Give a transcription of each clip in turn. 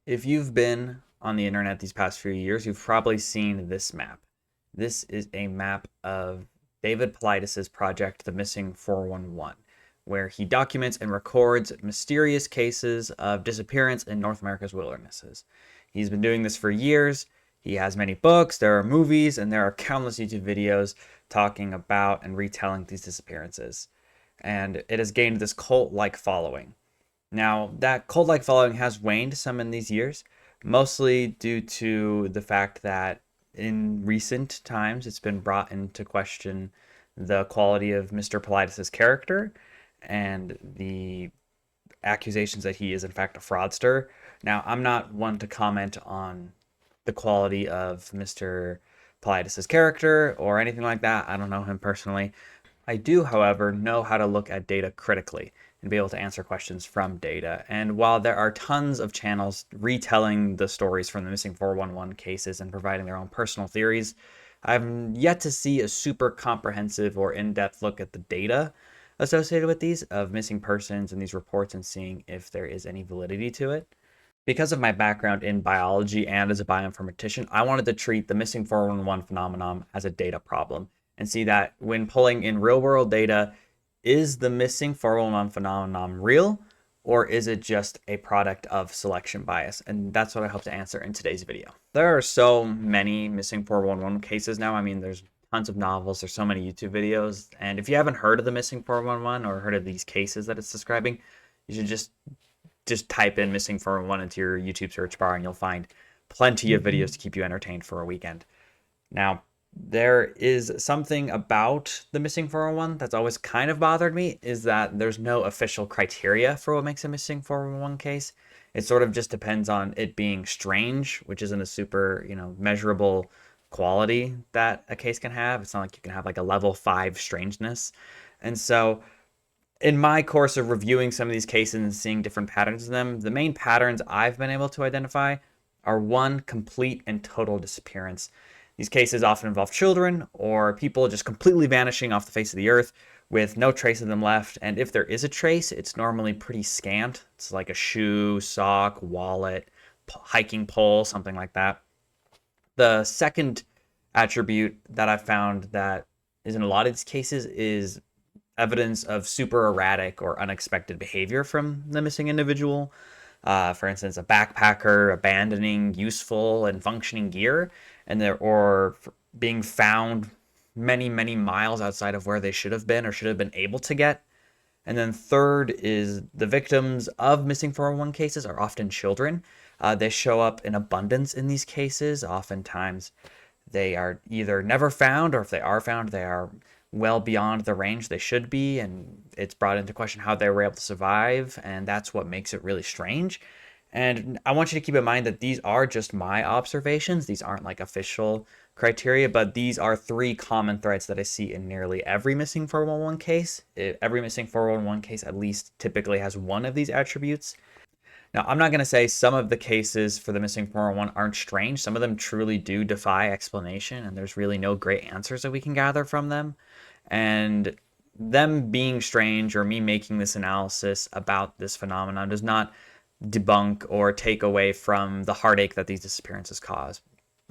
If you've been on the internet these past few years, you've probably seen this map. This is a map of David Paulides' project, The Missing 411, where he documents and records mysterious cases of disappearance in North America's wildernesses. He's been doing this for years. He has many books, there are movies, and there are countless YouTube videos talking about and retelling these disappearances. And it has gained this cult like following. Now, that cult like following has waned some in these years, mostly due to the fact that in recent times it's been brought into question the quality of Mr. Paulides' character and the accusations that he is, in fact, a fraudster. Now, I'm not one to comment on the quality of Mr. Paulides' character or anything like that. I don't know him personally. I do, however, know how to look at data critically and be able to answer questions from data. And while there are tons of channels retelling the stories from the missing 411 cases and providing their own personal theories, I've yet to see a super comprehensive or in-depth look at the data associated with these of missing persons and these reports and seeing if there is any validity to it. Because of my background in biology and as a bioinformatician, I wanted to treat the missing 411 phenomenon as a data problem and see that when pulling in real world data, is the missing 411 phenomenon real or is it just a product of selection bias? And that's what I hope to answer in today's video. There are so many missing 411 cases now. I mean, there's tons of novels, there's so many YouTube videos. And if you haven't heard of the missing 411 or heard of these cases that it's describing, you should just type in missing 411 into your YouTube search bar and you'll find plenty of videos to keep you entertained for a weekend. Now, there is something about the missing 401 that's always kind of bothered me is that there's no official criteria for what makes a missing 401 case. It sort of just depends on it being strange, which isn't a super, measurable quality that a case can have. It's not like you can have like a level 5 strangeness. And so in my course of reviewing some of these cases and seeing different patterns in them, the main patterns I've been able to identify are one, complete and total disappearance. These cases often involve children or people just completely vanishing off the face of the earth with no trace of them left. And if there is a trace, it's normally pretty scant. It's like a shoe, sock, wallet, hiking pole, something like that. The second attribute that I found that is in a lot of these cases is evidence of super erratic or unexpected behavior from the missing individual. For instance, a backpacker abandoning useful and functioning gear, and or being found many, many miles outside of where they should have been or should have been able to get. And then third is the victims of missing 401 cases are often children. They show up in abundance in these cases. Oftentimes, they are either never found, or if they are found, they are well beyond the range they should be, and it's brought into question how they were able to survive, and that's what makes it really strange. And I want you to keep in mind that these are just my observations. These aren't like official criteria, but these are three common threads that I see in nearly every missing 411 case. Every missing 411 case at least typically has one of these attributes. Now, I'm not going to say some of the cases for the missing 401 aren't strange. Some of them truly do defy explanation, and there's really no great answers that we can gather from them. And them being strange or me making this analysis about this phenomenon does not debunk or take away from the heartache that these disappearances cause.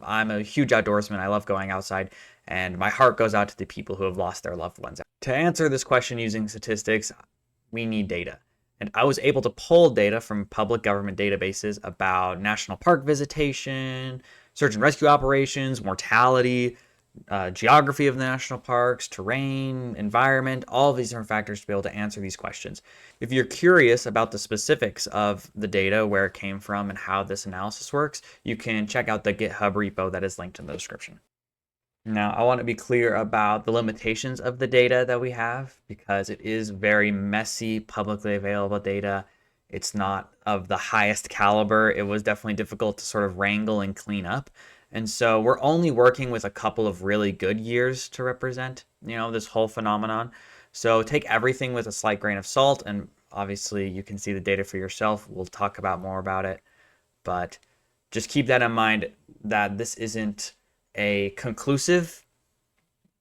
I'm a huge outdoorsman. I love going outside, and my heart goes out to the people who have lost their loved ones. To answer this question using statistics, we need data. And I was able to pull data from public government databases about national park visitation, search and rescue operations, mortality, geography of the national parks, terrain, environment, all of these different factors to be able to answer these questions. If you're curious about the specifics of the data, where it came from, and how this analysis works, you can check out the GitHub repo that is linked in the description. Now, I want to be clear about the limitations of the data that we have because it is very messy, publicly available data. It's not of the highest caliber. It was definitely difficult to sort of wrangle and clean up. And so we're only working with a couple of really good years to represent, this whole phenomenon. So take everything with a slight grain of salt, and obviously you can see the data for yourself. We'll talk about more about it, but just keep that in mind that this isn't a conclusive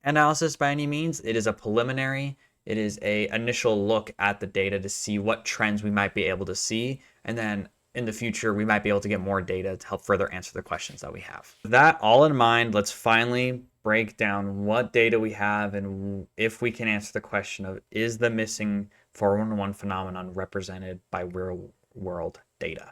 analysis by any means. It is a preliminary. It is a initial look at the data to see what trends we might be able to see. And then in the future, we might be able to get more data to help further answer the questions that we have. With that all in mind, let's finally break down what data we have and if we can answer the question of, is the missing 411 phenomenon represented by real world data?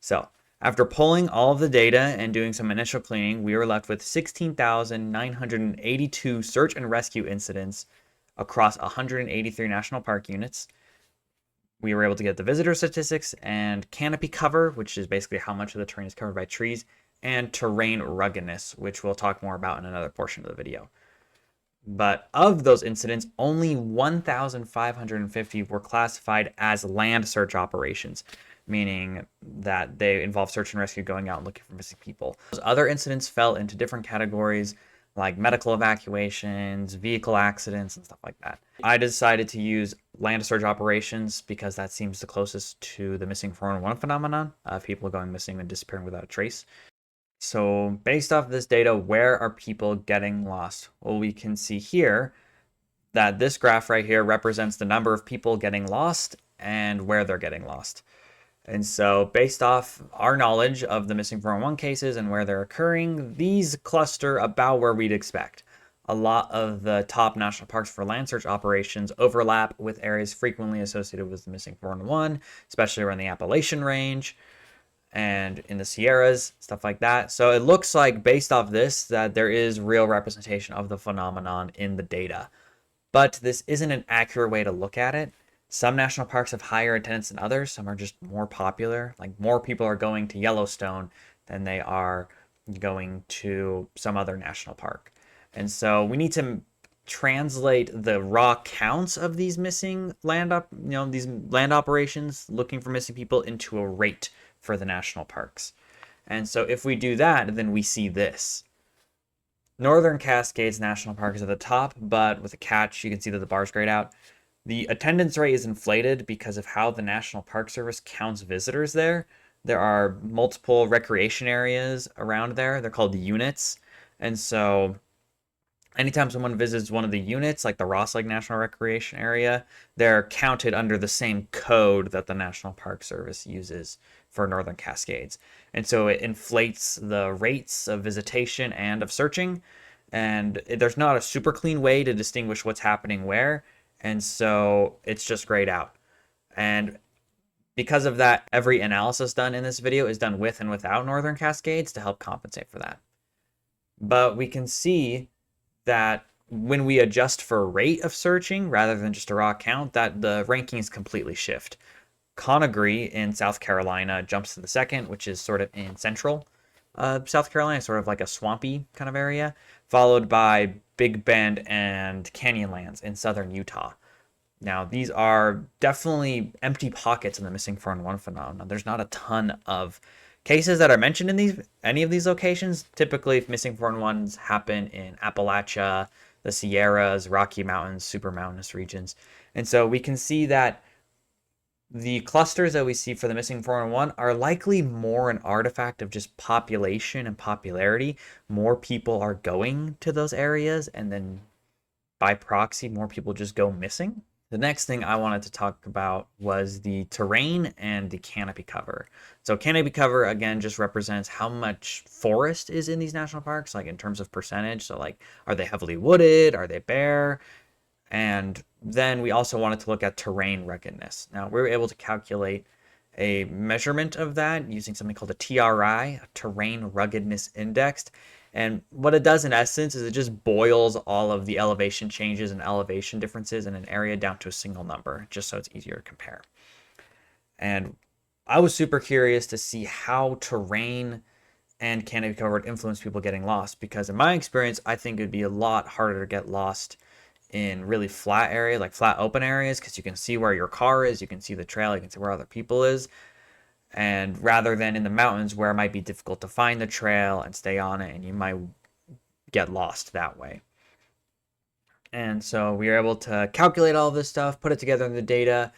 So after pulling all of the data and doing some initial cleaning, we were left with 16,982 search and rescue incidents across 183 national park units. We were able to get the visitor statistics and canopy cover, which is basically how much of the terrain is covered by trees, and terrain ruggedness, which we'll talk more about in another portion of the video. But of those incidents, only 1,550 were classified as land search operations, meaning that they involve search and rescue, going out and looking for missing people. Those other incidents fell into different categories like medical evacuations, vehicle accidents, and stuff like that. I decided to use land search operations because that seems the closest to the missing 411 phenomenon of people going missing and disappearing without a trace. So based off this data, where are people getting lost? Well, we can see here that this graph right here represents the number of people getting lost and where they're getting lost. And so based off our knowledge of the missing 411 cases and where they're occurring, these cluster about where we'd expect. A lot of the top national parks for land search operations overlap with areas frequently associated with the missing 411, especially around the Appalachian Range and in the Sierras, stuff like that. So it looks like based off this that there is real representation of the phenomenon in the data. But this isn't an accurate way to look at it. Some national parks have higher attendance than others. Some are just more popular. Like more people are going to Yellowstone than they are going to some other national park. And so we need to translate the raw counts of these missing these land operations looking for missing people into a rate for the national parks. And so if we do that, then we see this. Northern Cascades National Park is at the top, but with a catch, you can see that the bar's grayed out. The attendance rate is inflated because of how the National Park Service counts visitors there. There are multiple recreation areas around there. They're called units. And so anytime someone visits one of the units, like the Ross Lake National Recreation Area, they're counted under the same code that the National Park Service uses for Northern Cascades. And so it inflates the rates of visitation and of searching. And there's not a super clean way to distinguish what's happening where. And so it's just grayed out. And because of that, every analysis done in this video is done with and without Northern Cascades to help compensate for that. But we can see that when we adjust for rate of searching rather than just a raw count, that the rankings completely shift. Conagry in South Carolina jumps to the second, which is sort of in central South Carolina, sort of like a swampy kind of area, followed by Big Bend and Canyonlands in southern Utah. Now, these are definitely empty pockets in the missing 411 phenomenon. There's not a ton of cases that are mentioned in any of these locations. Typically, missing 411s happen in Appalachia, the Sierras, Rocky Mountains, super mountainous regions. And so we can see that the clusters that we see for the missing 411 are likely more an artifact of just population and popularity. More people are going to those areas, and then by proxy, more people just go missing. The next thing I wanted to talk about was the terrain and the canopy cover. So canopy cover, again, just represents how much forest is in these national parks, like in terms of percentage. So like, are they heavily wooded? Are they bare? And then we also wanted to look at terrain ruggedness. Now, we were able to calculate a measurement of that using something called a TRI, a terrain ruggedness index. And what it does in essence is it just boils all of the elevation changes and elevation differences in an area down to a single number, just so it's easier to compare. And I was super curious to see how terrain and canopy cover would influence people getting lost, because in my experience, I think it would be a lot harder to get lost in really flat areas, like flat open areas, because you can see where your car is, you can see the trail, you can see where other people is. And rather than in the mountains where it might be difficult to find the trail and stay on it, and you might get lost that way. And so we were able to calculate all this stuff, put it together in the data,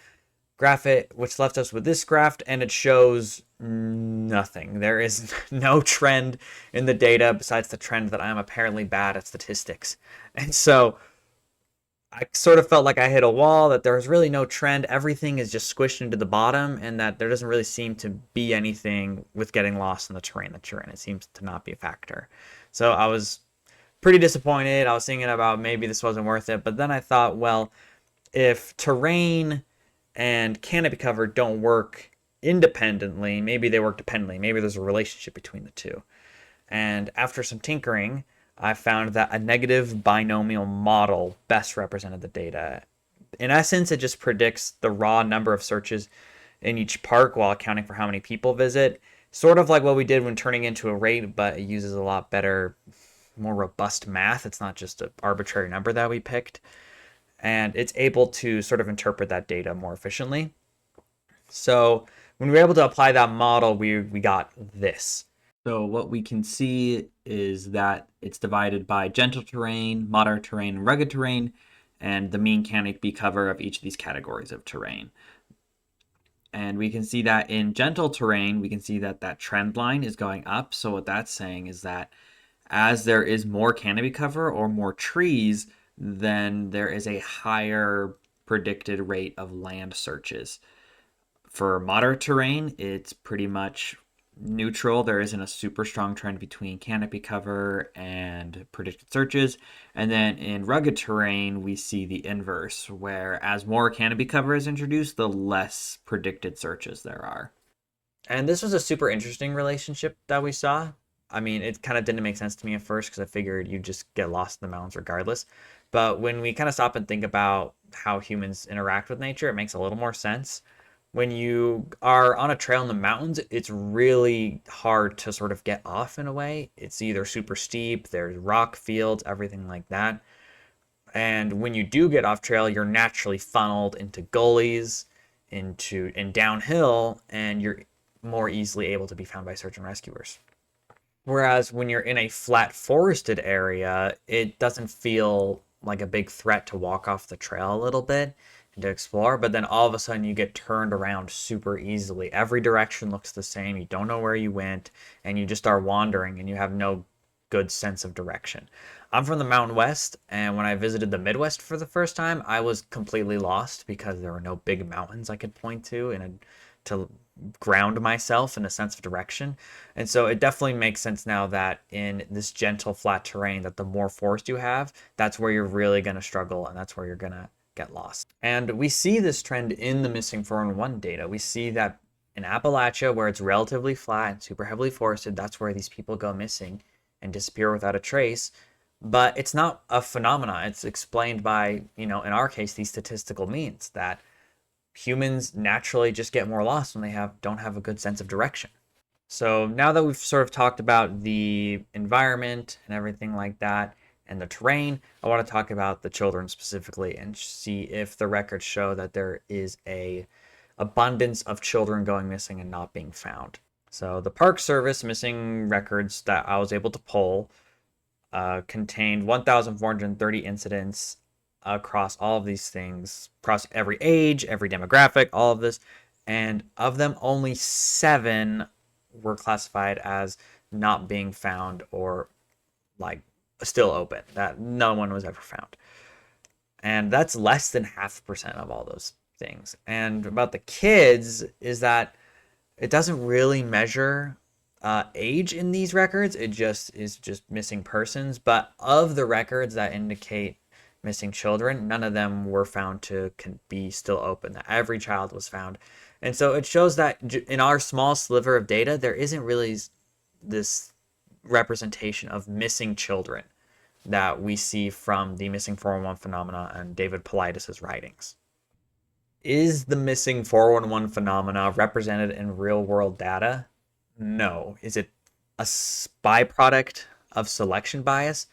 graph it, which left us with this graph, and it shows nothing. There is no trend in the data besides the trend that I'm apparently bad at statistics. And so I sort of felt like I hit a wall, that there was really no trend. Everything is just squished into the bottom, and that there doesn't really seem to be anything with getting lost in the terrain that you're in. It seems to not be a factor. So I was pretty disappointed. I was thinking about maybe this wasn't worth it, but then I thought, well, if terrain and canopy cover don't work independently, maybe they work dependently. Maybe there's a relationship between the two. And after some tinkering, I found that a negative binomial model best represented the data. In essence, it just predicts the raw number of searches in each park while accounting for how many people visit. Sort of like what we did when turning into a rate, but it uses a lot better, more robust math. It's not just an arbitrary number that we picked. And it's able to sort of interpret that data more efficiently. So when we were able to apply that model, we got this. So what we can see is that it's divided by gentle terrain, moderate terrain, and rugged terrain, and the mean canopy cover of each of these categories of terrain. And we can see that in gentle terrain, we can see that that trend line is going up. So what that's saying is that as there is more canopy cover or more trees, then there is a higher predicted rate of land searches. For moderate terrain, it's pretty much neutral. There isn't a super strong trend between canopy cover and predicted searches. And then in rugged terrain, we see the inverse, where as more canopy cover is introduced, the less predicted searches there are. And this was a super interesting relationship that we saw. I mean, it kind of didn't make sense to me at first because I figured you'd just get lost in the mountains regardless. But when we kind of stop and think about how humans interact with nature, it makes a little more sense. When you are on a trail in the mountains, it's really hard to sort of get off in a way. It's either super steep, there's rock fields, everything like that. And when you do get off trail, you're naturally funneled into gullies, into and downhill, and you're more easily able to be found by search and rescuers. Whereas when you're in a flat forested area, it doesn't feel like a big threat to walk off the trail a little bit and to explore, but then all of a sudden you get turned around super easily. Every direction looks the same. You don't know where you went, and you just start wandering and you have no good sense of direction. I'm from the Mountain West, and when I visited the Midwest for the first time, I was completely lost because there were no big mountains I could point to to ground myself in a sense of direction. And so it definitely makes sense now that in this gentle flat terrain, that the more forest you have, that's where you're really going to struggle, and that's where you're going to get lost. And we see this trend in the missing 411 data. We see that in Appalachia, where it's relatively flat and super heavily forested, that's where these people go missing and disappear without a trace. But it's not a phenomenon. It's explained by, in our case, these statistical means that humans naturally just get more lost when they don't have a good sense of direction. So now that we've sort of talked about the environment and everything like that and the terrain, I want to talk about the children specifically and see if the records show that there is a abundance of children going missing and not being found. So the Park Service missing records that I was able to pull contained 1,430 incidents across all of these things, across every age, every demographic, all of this. And of them, only 7 were classified as not being found or like still open, that no one was ever found. And that's less than 0.5% of all those things. And about the kids is that it doesn't really measure age in these records. It just is just missing persons. But of the records that indicate missing children, none of them were found to be still open. Every child was found. And so it shows that in our small sliver of data, there isn't really this representation of missing children that we see from the missing 411 phenomena and David Paulides' writings. Is the missing 411 phenomena represented in real world data? No. Is it a byproduct of selection bias?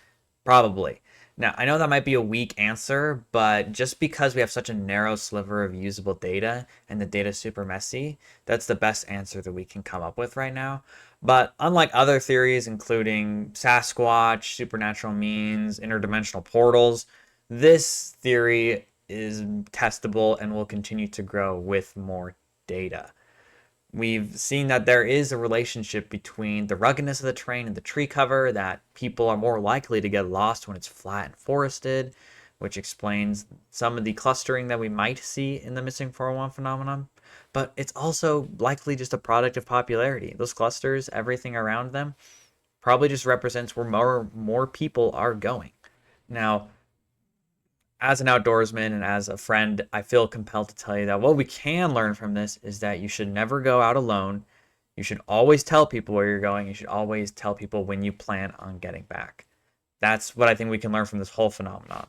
Probably. Now, I know that might be a weak answer, but just because we have such a narrow sliver of usable data and the data is super messy, that's the best answer that we can come up with right now. But unlike other theories, including Sasquatch, supernatural means, interdimensional portals, this theory is testable and will continue to grow with more data. We've seen that there is a relationship between the ruggedness of the terrain and the tree cover, that people are more likely to get lost when it's flat and forested. which explains some of the clustering that we might see in the missing 401 phenomenon. But it's also likely just a product of popularity. Those clusters, everything around them, probably just represents where more people are going. Now, as an outdoorsman and as a friend, I feel compelled to tell you that what we can learn from this is that you should never go out alone. You should always tell people where you're going. You should always tell people when you plan on getting back. That's what I think we can learn from this whole phenomenon.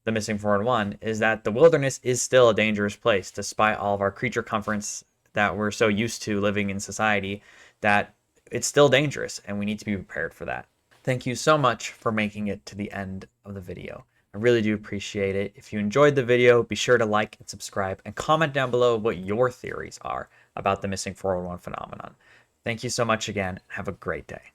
The missing 401 is that the wilderness is still a dangerous place, despite all of our creature comforts that we're so used to living in society, that it's still dangerous and we need to be prepared for that. Thank you so much for making it to the end of the video. I really do appreciate it. If you enjoyed the video, be sure to like and subscribe and comment down below what your theories are about the missing 401 phenomenon. Thank you so much again. Have a great day.